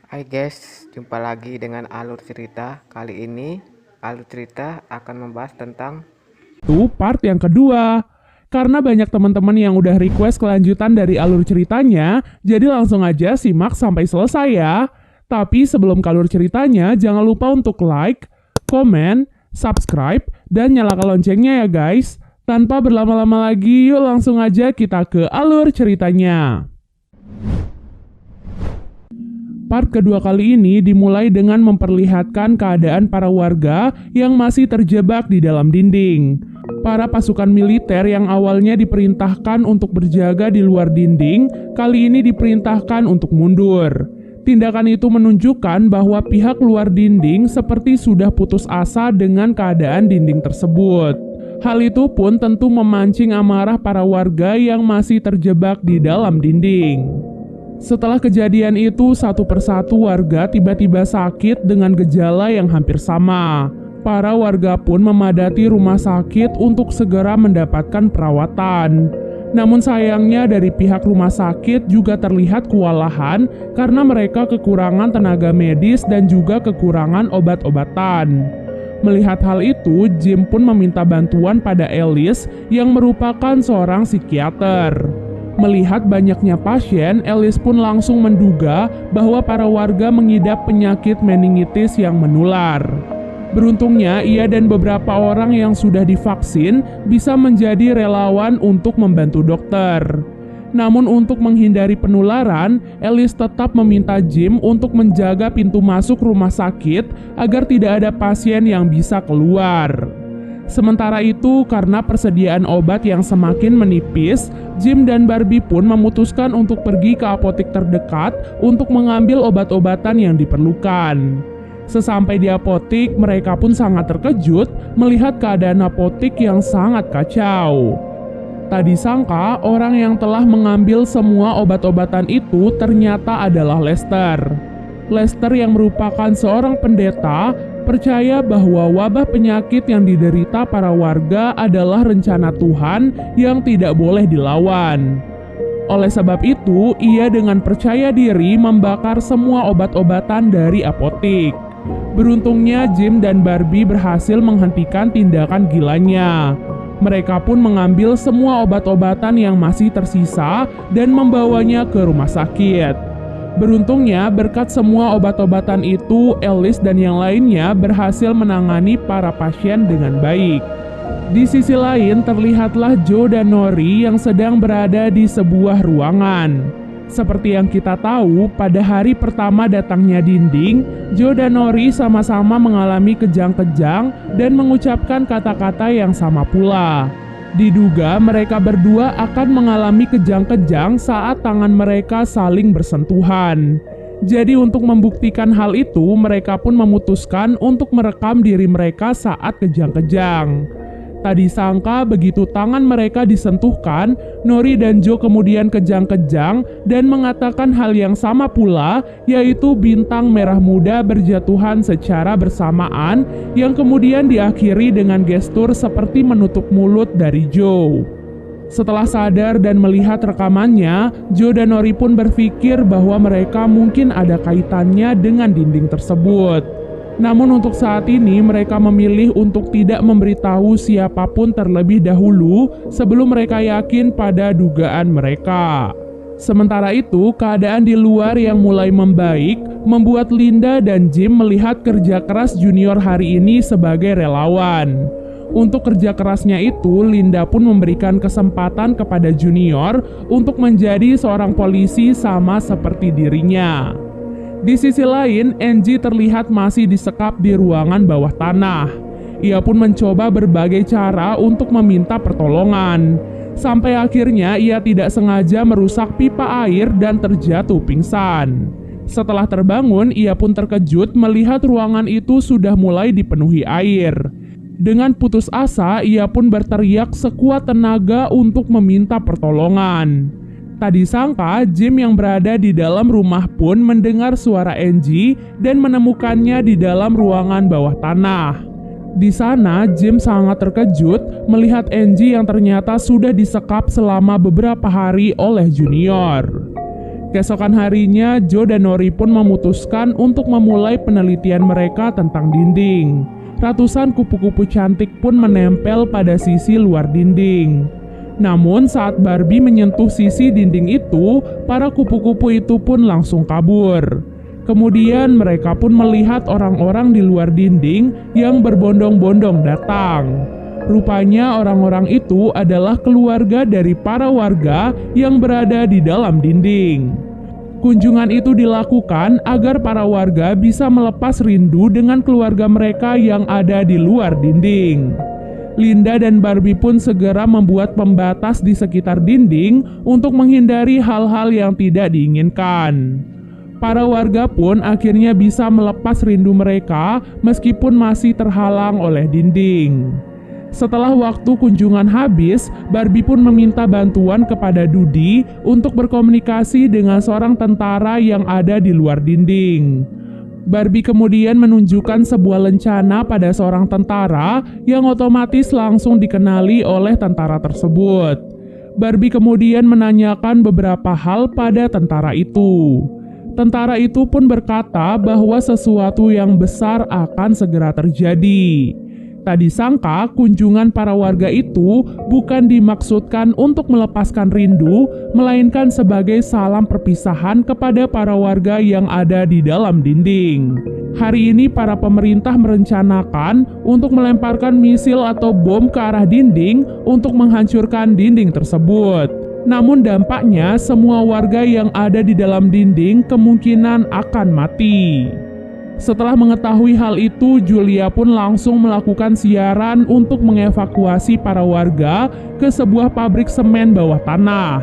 Hai guys, jumpa lagi dengan alur cerita. Kali ini alur cerita akan membahas tentang Itu part yang kedua. Karena banyak teman-teman yang udah request kelanjutan dari alur ceritanya, jadi langsung aja simak sampai selesai ya. Tapi sebelum ke alur ceritanya, jangan lupa untuk like, komen, subscribe, dan nyalakan loncengnya ya guys. Tanpa berlama-lama lagi, yuk langsung aja kita ke alur ceritanya. Part kedua kali ini dimulai dengan memperlihatkan keadaan para warga yang masih terjebak di dalam dinding. Para pasukan militer yang awalnya diperintahkan untuk berjaga di luar dinding, kali ini diperintahkan untuk mundur. Tindakan itu menunjukkan bahwa pihak luar dinding seperti sudah putus asa dengan keadaan dinding tersebut. Hal itu pun tentu memancing amarah para warga yang masih terjebak di dalam dinding. Setelah kejadian itu, satu persatu warga tiba-tiba sakit dengan gejala yang hampir sama. Para warga pun memadati rumah sakit untuk segera mendapatkan perawatan. Namun sayangnya dari pihak rumah sakit juga terlihat kewalahan karena mereka kekurangan tenaga medis dan juga kekurangan obat-obatan. Melihat hal itu, Jim pun meminta bantuan pada Alice yang merupakan seorang psikiater. Melihat banyaknya pasien, Alice pun langsung menduga bahwa para warga mengidap penyakit meningitis yang menular. Beruntungnya, ia dan beberapa orang yang sudah divaksin bisa menjadi relawan untuk membantu dokter. Namun untuk menghindari penularan, Alice tetap meminta Jim untuk menjaga pintu masuk rumah sakit agar tidak ada pasien yang bisa keluar. Sementara itu, karena persediaan obat yang semakin menipis, Jim dan Barbie pun memutuskan untuk pergi ke apotek terdekat untuk mengambil obat-obatan yang diperlukan. Sesampai di apotek, mereka pun sangat terkejut melihat keadaan apotek yang sangat kacau. Tak disangka, orang yang telah mengambil semua obat-obatan itu ternyata adalah Lester. Lester yang merupakan seorang pendeta percaya bahwa wabah penyakit yang diderita para warga adalah rencana Tuhan yang tidak boleh dilawan. Oleh sebab itu, ia dengan percaya diri membakar semua obat-obatan dari apotek. Beruntungnya Jim dan Barbie berhasil menghentikan tindakan gilanya. Mereka pun mengambil semua obat-obatan yang masih tersisa dan membawanya ke rumah sakit. Beruntungnya, berkat semua obat-obatan itu, Alice dan yang lainnya berhasil menangani para pasien dengan baik. Di sisi lain, terlihatlah Joe dan Nori yang sedang berada di sebuah ruangan. Seperti yang kita tahu, pada hari pertama datangnya dinding, Joe dan Nori sama-sama mengalami kejang-kejang dan mengucapkan kata-kata yang sama pula. Diduga mereka berdua akan mengalami kejang-kejang saat tangan mereka saling bersentuhan. Jadi untuk membuktikan hal itu, mereka pun memutuskan untuk merekam diri mereka saat kejang-kejang. Tak disangka begitu tangan mereka disentuhkan, Nori dan Joe kemudian kejang-kejang dan mengatakan hal yang sama pula, yaitu bintang merah muda berjatuhan secara bersamaan yang kemudian diakhiri dengan gestur seperti menutup mulut dari Joe. Setelah sadar dan melihat rekamannya, Joe dan Nori pun berpikir bahwa mereka mungkin ada kaitannya dengan dinding tersebut. Namun untuk saat ini mereka memilih untuk tidak memberitahu siapapun terlebih dahulu sebelum mereka yakin pada dugaan mereka. Sementara itu, keadaan di luar yang mulai membaik membuat Linda dan Jim melihat kerja keras Junior hari ini sebagai relawan. Untuk kerja kerasnya itu, Linda pun memberikan kesempatan kepada Junior untuk menjadi seorang polisi sama seperti dirinya. Di sisi lain, Angie terlihat masih disekap di ruangan bawah tanah. Ia pun mencoba berbagai cara untuk meminta pertolongan. Sampai akhirnya ia tidak sengaja merusak pipa air dan terjatuh pingsan. Setelah terbangun, ia pun terkejut melihat ruangan itu sudah mulai dipenuhi air. Dengan putus asa, ia pun berteriak sekuat tenaga untuk meminta pertolongan. Tak disangka, Jim yang berada di dalam rumah pun mendengar suara Angie dan menemukannya di dalam ruangan bawah tanah. Di sana, Jim sangat terkejut melihat Angie yang ternyata sudah disekap selama beberapa hari oleh Junior. Keesokan harinya, Joe dan Nori pun memutuskan untuk memulai penelitian mereka tentang dinding. Ratusan kupu-kupu cantik pun menempel pada sisi luar dinding. Namun saat Barbie menyentuh sisi dinding itu, para kupu-kupu itu pun langsung kabur. Kemudian mereka pun melihat orang-orang di luar dinding yang berbondong-bondong datang. Rupanya orang-orang itu adalah keluarga dari para warga yang berada di dalam dinding. Kunjungan itu dilakukan agar para warga bisa melepas rindu dengan keluarga mereka yang ada di luar dinding. Linda dan Barbie pun segera membuat pembatas di sekitar dinding untuk menghindari hal-hal yang tidak diinginkan. Para warga pun akhirnya bisa melepas rindu mereka meskipun masih terhalang oleh dinding. Setelah waktu kunjungan habis, Barbie pun meminta bantuan kepada Dudi untuk berkomunikasi dengan seorang tentara yang ada di luar dinding. Barbie kemudian menunjukkan sebuah lencana pada seorang tentara yang otomatis langsung dikenali oleh tentara tersebut. Barbie kemudian menanyakan beberapa hal pada tentara itu. Tentara itu pun berkata bahwa sesuatu yang besar akan segera terjadi. Tak disangka kunjungan para warga itu bukan dimaksudkan untuk melepaskan rindu, melainkan sebagai salam perpisahan kepada para warga yang ada di dalam dinding. Hari ini para pemerintah merencanakan untuk melemparkan misil atau bom ke arah dinding untuk menghancurkan dinding tersebut. Namun dampaknya semua warga yang ada di dalam dinding kemungkinan akan mati. Setelah mengetahui hal itu, Julia pun langsung melakukan siaran untuk mengevakuasi para warga ke sebuah pabrik semen bawah tanah.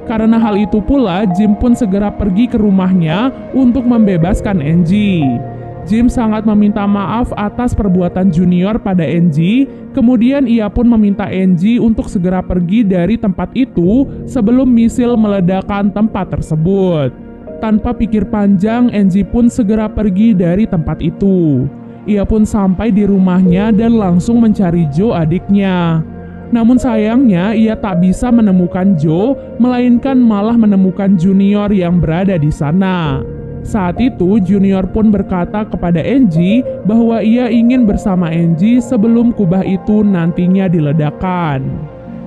Karena hal itu pula, Jim pun segera pergi ke rumahnya untuk membebaskan Angie. Jim sangat meminta maaf atas perbuatan Junior pada Angie, kemudian ia pun meminta Angie untuk segera pergi dari tempat itu sebelum misil meledakkan tempat tersebut. Tanpa pikir panjang, Angie pun segera pergi dari tempat itu. Ia pun sampai di rumahnya dan langsung mencari Joe adiknya. Namun sayangnya ia tak bisa menemukan Joe, melainkan malah menemukan Junior yang berada di sana. Saat itu Junior pun berkata kepada Angie bahwa ia ingin bersama Angie sebelum kubah itu nantinya diledakkan.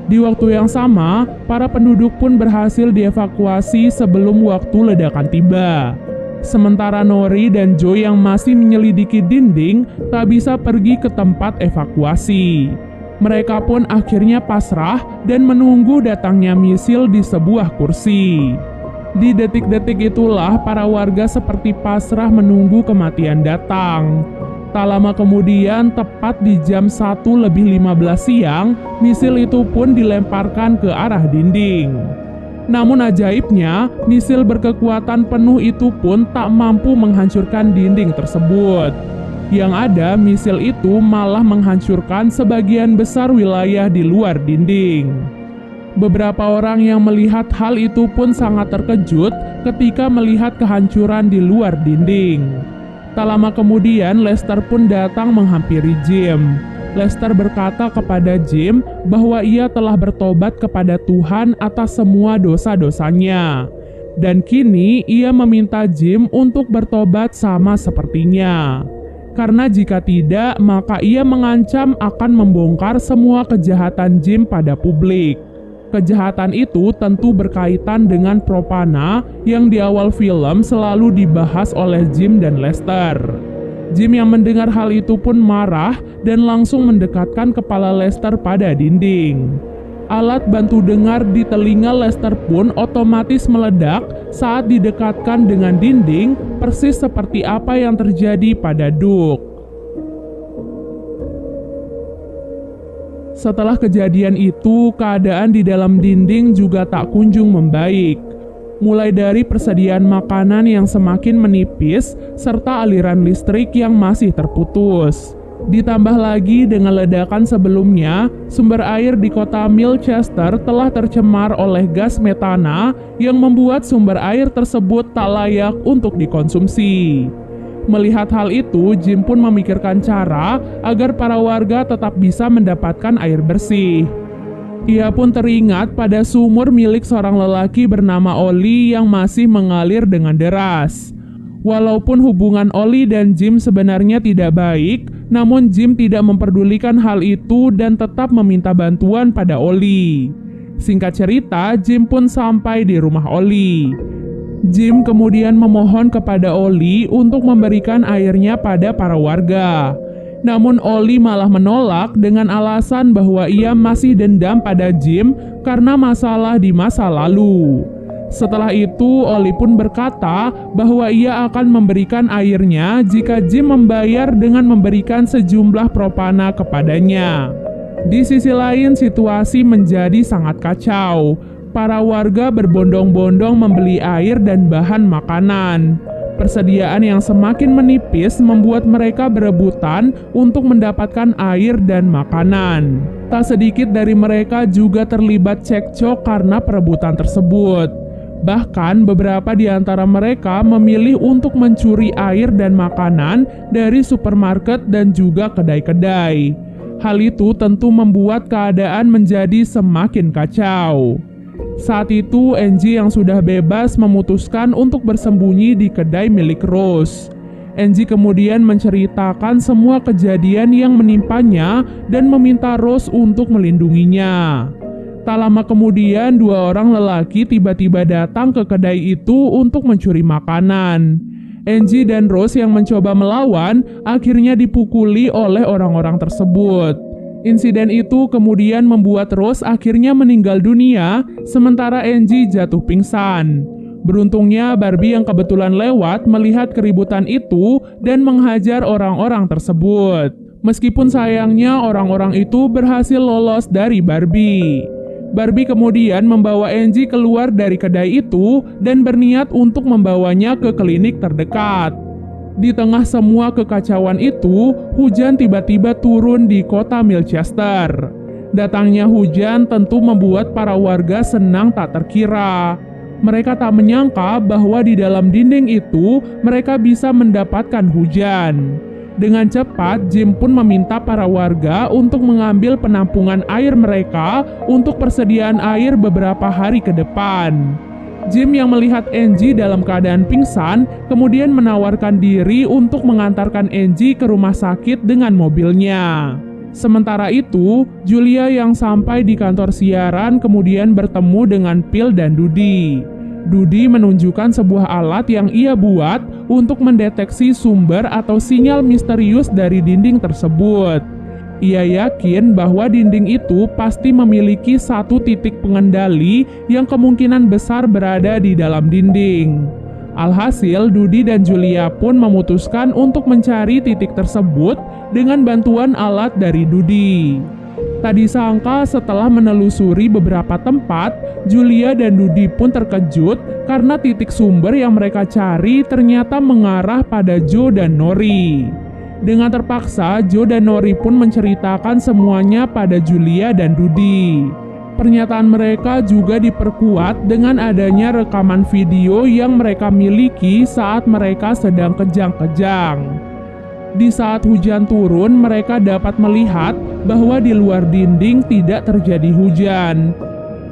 Di waktu yang sama, para penduduk pun berhasil dievakuasi sebelum waktu ledakan tiba. Sementara Nori dan Joe yang masih menyelidiki dinding tak bisa pergi ke tempat evakuasi. Mereka pun akhirnya pasrah dan menunggu datangnya misil di sebuah kursi. Di detik-detik itulah para warga seperti pasrah menunggu kematian datang. Tak lama kemudian, tepat di jam 1:15 siang, misil itu pun dilemparkan ke arah dinding. Namun ajaibnya, misil berkekuatan penuh itu pun tak mampu menghancurkan dinding tersebut. Yang ada, misil itu malah menghancurkan sebagian besar wilayah di luar dinding. Beberapa orang yang melihat hal itu pun sangat terkejut ketika melihat kehancuran di luar dinding. Tak lama kemudian, Lester pun datang menghampiri Jim. Lester berkata kepada Jim bahwa ia telah bertobat kepada Tuhan atas semua dosa-dosanya. Dan kini ia meminta Jim untuk bertobat sama sepertinya. Karena jika tidak, maka ia mengancam akan membongkar semua kejahatan Jim pada publik. Kejahatan itu tentu berkaitan dengan Propana yang di awal film selalu dibahas oleh Jim dan Lester. Jim yang mendengar hal itu pun marah dan langsung mendekatkan kepala Lester pada dinding. Alat bantu dengar di telinga Lester pun otomatis meledak saat didekatkan dengan dinding, persis seperti apa yang terjadi pada Duke. Setelah kejadian itu, keadaan di dalam dinding juga tak kunjung membaik. Mulai dari persediaan makanan yang semakin menipis, serta aliran listrik yang masih terputus. Ditambah lagi dengan ledakan sebelumnya, sumber air di kota Milchester telah tercemar oleh gas metana yang membuat sumber air tersebut tak layak untuk dikonsumsi. Melihat hal itu, Jim pun memikirkan cara agar para warga tetap bisa mendapatkan air bersih. Ia pun teringat pada sumur milik seorang lelaki bernama Oli yang masih mengalir dengan deras. Walaupun hubungan Oli dan Jim sebenarnya tidak baik, namun Jim tidak memperdulikan hal itu dan tetap meminta bantuan pada Oli. Singkat cerita, Jim pun sampai di rumah Oli. Jim kemudian memohon kepada Oli untuk memberikan airnya pada para warga. Namun Oli malah menolak dengan alasan bahwa ia masih dendam pada Jim karena masalah di masa lalu. Setelah itu, Oli pun berkata bahwa ia akan memberikan airnya jika Jim membayar dengan memberikan sejumlah propana kepadanya. Di sisi lain, situasi menjadi sangat kacau. Para warga berbondong-bondong membeli air dan bahan makanan. Persediaan yang semakin menipis membuat mereka berebutan untuk mendapatkan air dan makanan. Tak sedikit dari mereka juga terlibat cekcok karena perebutan tersebut. Bahkan beberapa di antara mereka memilih untuk mencuri air dan makanan dari supermarket dan juga kedai-kedai. Hal itu tentu membuat keadaan menjadi semakin kacau. Saat itu, Angie yang sudah bebas memutuskan untuk bersembunyi di kedai milik Rose. Angie kemudian menceritakan semua kejadian yang menimpanya dan meminta Rose untuk melindunginya. Tak lama kemudian, dua orang lelaki tiba-tiba datang ke kedai itu untuk mencuri makanan. Angie dan Rose yang mencoba melawan akhirnya dipukuli oleh orang-orang tersebut. Insiden itu kemudian membuat Rose akhirnya meninggal dunia, sementara Angie jatuh pingsan. Beruntungnya Barbie yang kebetulan lewat melihat keributan itu dan menghajar orang-orang tersebut. Meskipun sayangnya orang-orang itu berhasil lolos dari Barbie. Barbie kemudian membawa Angie keluar dari kedai itu dan berniat untuk membawanya ke klinik terdekat. Di tengah semua kekacauan itu, hujan tiba-tiba turun di kota Milchester. Datangnya hujan tentu membuat para warga senang tak terkira. Mereka tak menyangka bahwa di dalam dinding itu mereka bisa mendapatkan hujan. Dengan cepat, Jim pun meminta para warga untuk mengambil penampungan air mereka untuk persediaan air beberapa hari ke depan. Jim yang melihat Angie dalam keadaan pingsan kemudian menawarkan diri untuk mengantarkan Angie ke rumah sakit dengan mobilnya. Sementara itu, Julia yang sampai di kantor siaran kemudian bertemu dengan Phil dan Dudi. Dudi menunjukkan sebuah alat yang ia buat untuk mendeteksi sumber atau sinyal misterius dari dinding tersebut. Ia yakin bahwa dinding itu pasti memiliki satu titik pengendali yang kemungkinan besar berada di dalam dinding. Alhasil, Dudi dan Julia pun memutuskan untuk mencari titik tersebut dengan bantuan alat dari Dudi. Tak disangka setelah menelusuri beberapa tempat, Julia dan Dudi pun terkejut karena titik sumber yang mereka cari ternyata mengarah pada Joe dan Nori. Dengan terpaksa, Joe dan Nori pun menceritakan semuanya pada Julia dan Dudi. Pernyataan mereka juga diperkuat dengan adanya rekaman video yang mereka miliki saat mereka sedang kejang-kejang. Di saat hujan turun, mereka dapat melihat bahwa di luar dinding tidak terjadi hujan.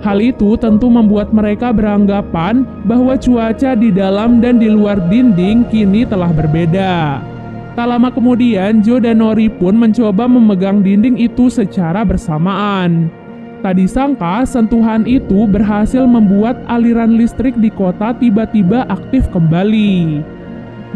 Hal itu tentu membuat mereka beranggapan bahwa cuaca di dalam dan di luar dinding kini telah berbeda. Tak lama kemudian, Joe dan Nori pun mencoba memegang dinding itu secara bersamaan. Tak disangka, sentuhan itu berhasil membuat aliran listrik di kota tiba-tiba aktif kembali.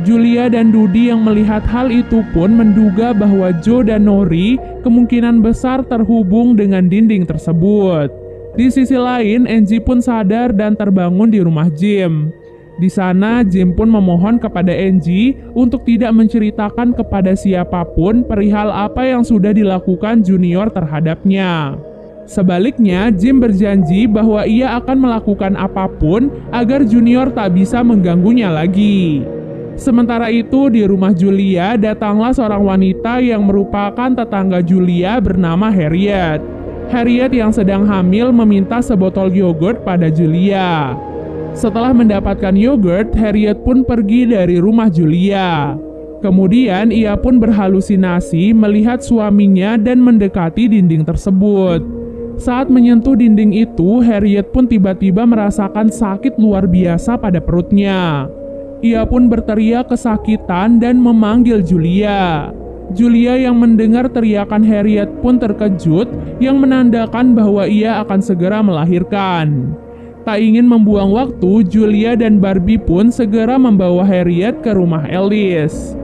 Julia dan Dudi yang melihat hal itu pun menduga bahwa Joe dan Nori kemungkinan besar terhubung dengan dinding tersebut. Di sisi lain, Angie pun sadar dan terbangun di rumah Jim. Di sana, Jim pun memohon kepada Angie untuk tidak menceritakan kepada siapapun perihal apa yang sudah dilakukan Junior terhadapnya. Sebaliknya, Jim berjanji bahwa ia akan melakukan apapun agar Junior tak bisa mengganggunya lagi. Sementara itu, di rumah Julia datanglah seorang wanita yang merupakan tetangga Julia bernama Harriet. Harriet yang sedang hamil meminta sebotol yogurt pada Julia. Setelah mendapatkan yogurt, Harriet pun pergi dari rumah Julia. Kemudian ia pun berhalusinasi melihat suaminya dan mendekati dinding tersebut. Saat menyentuh dinding itu, Harriet pun tiba-tiba merasakan sakit luar biasa pada perutnya. Ia pun berteriak kesakitan dan memanggil Julia. Julia yang mendengar teriakan Harriet pun terkejut, yang menandakan bahwa ia akan segera melahirkan. Tak ingin membuang waktu, Julia dan Barbie pun segera membawa Harriet ke rumah Alice.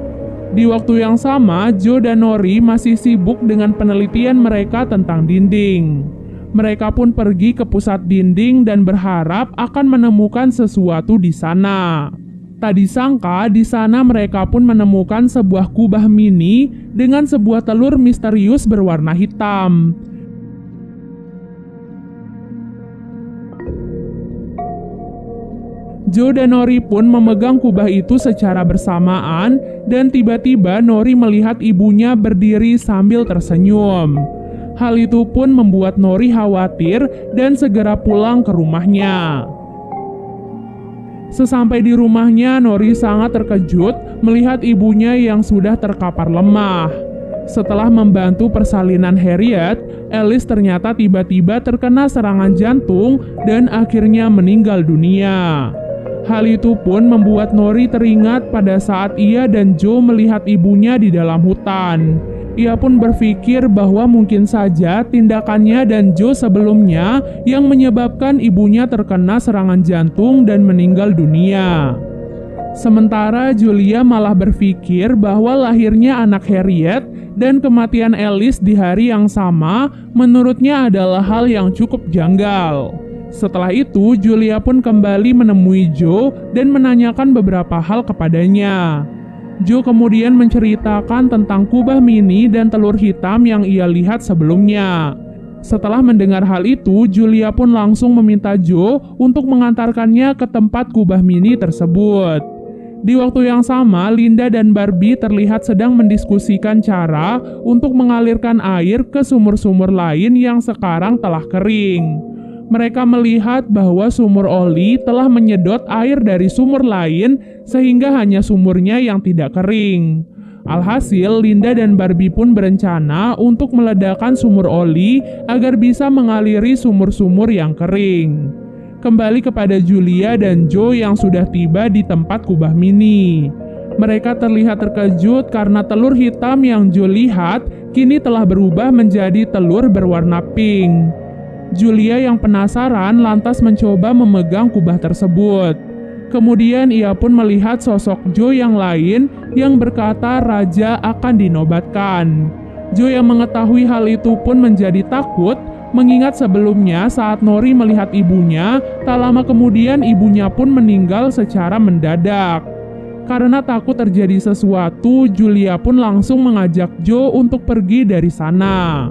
Di waktu yang sama, Joe dan Nori masih sibuk dengan penelitian mereka tentang dinding. Mereka pun pergi ke pusat dinding dan berharap akan menemukan sesuatu di sana. Tak disangka, di sana mereka pun menemukan sebuah kubah mini dengan sebuah telur misterius berwarna hitam. Joe dan Nori pun memegang kubah itu secara bersamaan, dan tiba-tiba Nori melihat ibunya berdiri sambil tersenyum. Hal itu pun membuat Nori khawatir dan segera pulang ke rumahnya. Sesampai di rumahnya, Nori sangat terkejut melihat ibunya yang sudah terkapar lemah. Setelah membantu persalinan Harriet, Alice ternyata tiba-tiba terkena serangan jantung dan akhirnya meninggal dunia. Hal itu pun membuat Nori teringat pada saat ia dan Joe melihat ibunya di dalam hutan. Ia pun berpikir bahwa mungkin saja tindakannya dan Joe sebelumnya yang menyebabkan ibunya terkena serangan jantung dan meninggal dunia. Sementara Julia malah berpikir bahwa lahirnya anak Harriet dan kematian Alice di hari yang sama menurutnya adalah hal yang cukup janggal. Setelah itu, Julia pun kembali menemui Joe dan menanyakan beberapa hal kepadanya. Joe kemudian menceritakan tentang kubah mini dan telur hitam yang ia lihat sebelumnya. Setelah mendengar hal itu, Julia pun langsung meminta Joe untuk mengantarkannya ke tempat kubah mini tersebut. Di waktu yang sama, Linda dan Barbie terlihat sedang mendiskusikan cara untuk mengalirkan air ke sumur-sumur lain yang sekarang telah kering. Mereka melihat bahwa sumur oli telah menyedot air dari sumur lain sehingga hanya sumurnya yang tidak kering. Alhasil, Linda dan Barbie pun berencana untuk meledakkan sumur oli agar bisa mengaliri sumur-sumur yang kering. Kembali kepada Julia dan Joe yang sudah tiba di tempat kubah mini. Mereka terlihat terkejut karena telur hitam yang Joe lihat kini telah berubah menjadi telur berwarna pink. Julia yang penasaran lantas mencoba memegang kubah tersebut. Kemudian ia pun melihat sosok Joe yang lain yang berkata raja akan dinobatkan. Joe yang mengetahui hal itu pun menjadi takut, mengingat sebelumnya saat Nori melihat ibunya, tak lama kemudian ibunya pun meninggal secara mendadak. Karena takut terjadi sesuatu, Julia pun langsung mengajak Joe untuk pergi dari sana.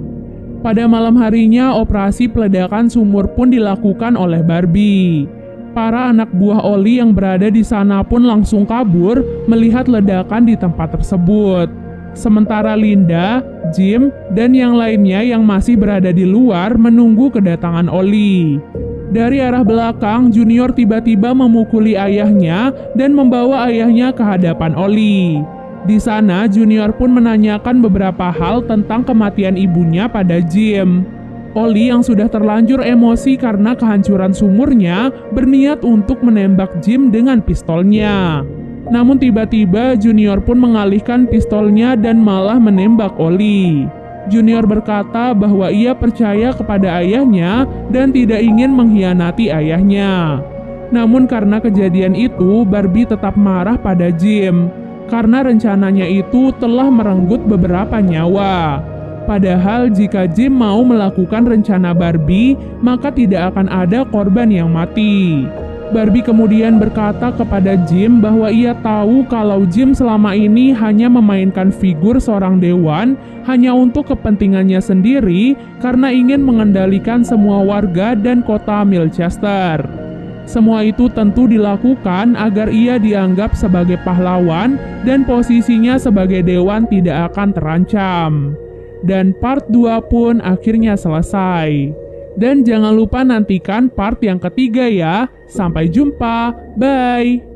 Pada malam harinya, operasi peledakan sumur pun dilakukan oleh Barbie. Para anak buah Oli yang berada di sana pun langsung kabur melihat ledakan di tempat tersebut. Sementara Linda, Jim, dan yang lainnya yang masih berada di luar menunggu kedatangan Oli. Dari arah belakang, Junior tiba-tiba memukuli ayahnya dan membawa ayahnya ke hadapan Oli. Di sana, Junior pun menanyakan beberapa hal tentang kematian ibunya pada Jim. Oli yang sudah terlanjur emosi karena kehancuran sumurnya, berniat untuk menembak Jim dengan pistolnya. Namun tiba-tiba Junior pun mengalihkan pistolnya dan malah menembak Oli. Junior berkata bahwa ia percaya kepada ayahnya dan tidak ingin mengkhianati ayahnya. Namun karena kejadian itu, Barbie tetap marah pada Jim. Karena rencananya itu telah merenggut beberapa nyawa. Padahal jika Jim mau melakukan rencana Barbie, maka tidak akan ada korban yang mati. Barbie kemudian berkata kepada Jim bahwa ia tahu kalau Jim selama ini hanya memainkan figur seorang dewan hanya untuk kepentingannya sendiri karena ingin mengendalikan semua warga dan kota Milchester. Semua itu tentu dilakukan agar ia dianggap sebagai pahlawan dan posisinya sebagai dewan tidak akan terancam. Dan part 2 pun akhirnya selesai. Dan jangan lupa nantikan part yang ketiga ya. Sampai jumpa, bye!